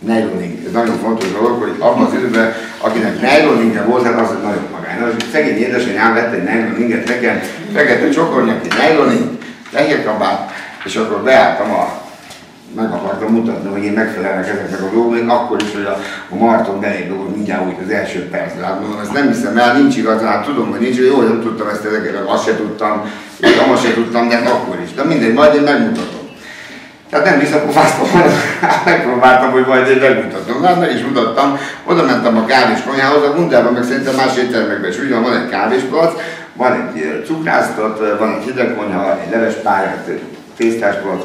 nylonink. Ez nagyon fontos dolog, hogy abban az időben, akinek nyloningje volt, hát az nagyon magány. Az szegény édesanyám vett egy nyloninget nekem, fekete csokornyak, egy nyloning, fehérkabát, és akkor beálltam meg akartam mutatni, hogy én megfelelnek ezeknek a dolgoknak, akkor is, hogy a Marton belém dolgok mindjárt úgy az első percben. Hát mondom, ezt nem hiszem el, nincs igazán, hát tudom, hogy nincs, jó, nem tudtam ezt ezeket, azt se tudtam, azt se tudtam, de akkor is. De mindegy, majd én megmutatom. Tehát nem visszapofáztam, hanem megpróbáltam, hogy majd én megmutatom. Hát meg is mutattam, oda mentem a kávés konyhához, a Gundában meg szerintem más éttermekben is úgy van egy kávésplac, van egy cukrásztat, van egy hidegkonyha, egy levespálya, egy tésztásplac,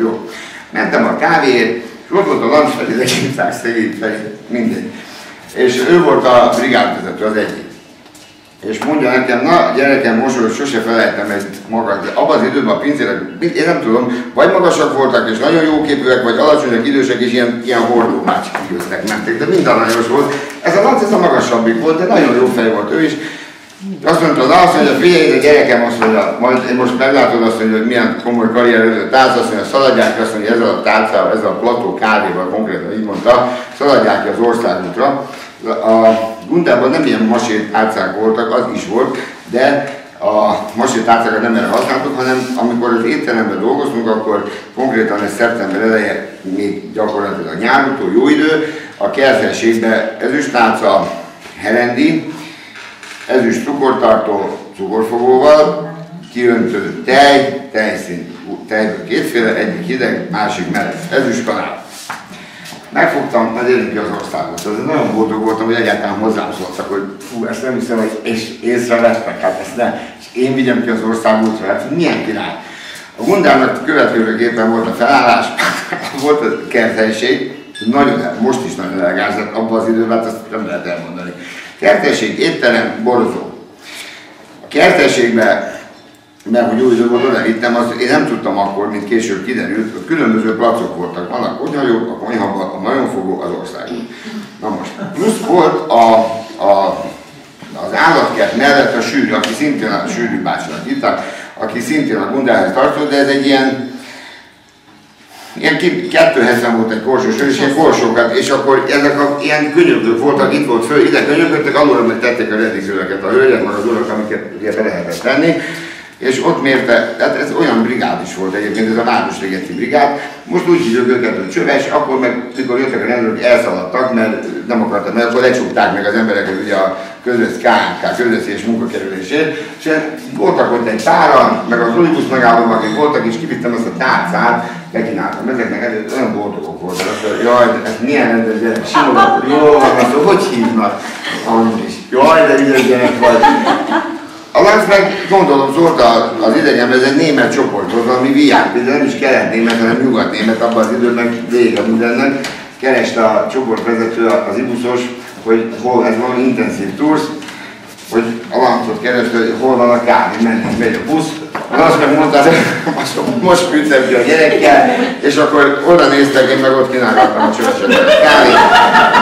jó. Mentem a kávéért, és ott volt a Landsferi, de hívták szegény Feri, mindegy. És ő volt a brigádvezető, az egyik. És mondja nekem, na gyerekem, mosolyog, sose felejtem ezt magad. De abban az időben a pincérek, én nem tudom, vagy magasak voltak és nagyon jóképűek, vagy alacsonyak, idősek és ilyen hordóbácsik győztek, mentek, de mind aranyos volt. Ez a Lanc, ez a magasabbik volt, de nagyon jó fej volt ő is. Azt mondja, figyelj, de gyerekem, azt mondja, majd én most meglátod azt mondja, hogy milyen komoly karrier előtt állsz, azt mondja, szaladják, azt mondja, ezzel a tálcával, ezzel a plató kávéval konkrétan így mondta, szaladják ki az országútra. A Gundában nem ilyen masét tálcák voltak, az is volt, de a masét tálcákat nem erre használtuk, hanem amikor az étteremben dolgoztunk, akkor konkrétan ez szeptember eleje, még gyakorlatilag nyártól jó idő, a kerthelyiségben ezüst tálca, herendi, ezüst cukortartó cukorfogóval, kiöntött tejszín, tejből kétféle, egyik hideg, másik meleg, ezüst kanál. Megfogtam, majd érjünk ki az országot. Ez nagyon boldog voltam, hogy egyáltalán hozzám szóltak, hogy fú, ezt nem hiszem, hogy és észrevettek, hát ezt ne. És én vigyem ki az országútra, hát milyen király. A Gundának következőképpen volt a felállás, volt a kerthelyiség, most is nagyon elegánzett, abban az időben, hát azt nem lehet elmondani. Kerthelyiség, étterem, borozó. A kerthelységben, mert hogy úgy volt, oda hittem, azt én nem tudtam akkor, mint később kiderült, hogy különböző placok voltak. Van a konyhajobb, a konyhaba, a nagyonfogó, az országút. Na most, plusz volt az állatkert mellett a sűrű, aki szintén a sűrű bácsinak hívták, aki szintén a Gundához tartozott, de ez egy ilyen 270 volt egy korsós és ilyen korsókat, és akkor ezek ilyen könyökök voltak, itt volt föl, ide könyököttek, alulra meg tették a redikzőleket a hölgyek, meg az urak, amiket ugye be lehetett tenni. És ott mérte, tehát ez olyan brigád is volt egyébként, ez a Városligeti brigád. Most úgy hívjuk őket, hogy csöves, akkor meg, mikor jöttek a rendőrök, elszaladtak, mert nem akartak, mert akkor lecsukták meg az embereket ugye a KNK, közösséges munkakerülésért. És voltak ott egy páran, meg az Olibusz megállóban, akik voltak, és kivittem azt a tárcát, bekínáltam ezeknek, ez olyan boldogok voltak. Azt mondja, jaj, de ez milyen rendes gyerek, simogatott, jól van, azt mondja, hogy hívnak? Andris, jaj, de ügyes gyerek vagy. A Lanz meg gondolom szólt az idegenben, ez egy német csoporthoz, ami VIP, de nem is kelet-német, hanem nyugat-német, abban az időben vége mindennek. Kereste a csoportvezető, az ibuszos, hogy hol ez van, intenzív tours, hogy a Lanzot kereste, hogy hol van a kávé, megy a busz. Azt meg mondta, hogy most küldtem ki a gyerekkel, és akkor oda néztek, én meg ott kínálgattam a csöveset kávét.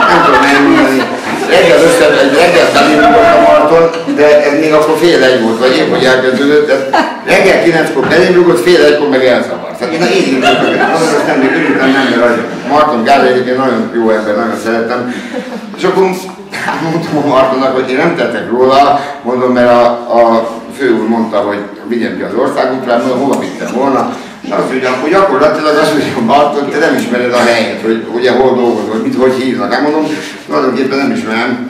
Nem tudom elmondani. Reggel belébrugott a Marton, de ez még akkor fél egy volt, vagy épp hogy elkezdődött, de reggel 9-kor belébrugott, fél egykor meg elszabart. Tehát én így írtam, azt nem még örültem, nem, mert Marton Gárdai egyébként nagyon jó ember, nagyon szeretem. És akkor mondtam a Martonnak, hogy én nem tettek róla, mondom, mert a főúr mondta, hogy vigyem ki az országútra, mondom, hova vittem volna. Azt mondja, hogy gyakorlatilag azt mondja, Marton, te nem ismered a helyet, hogy ugye hol dolgozol, hogy hívnak. Hát mondom, tulajdonképpen nem ismerem.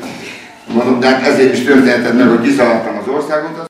Mondom, de hát ezért is történhetett meg, hogy kiszaladtam az országot.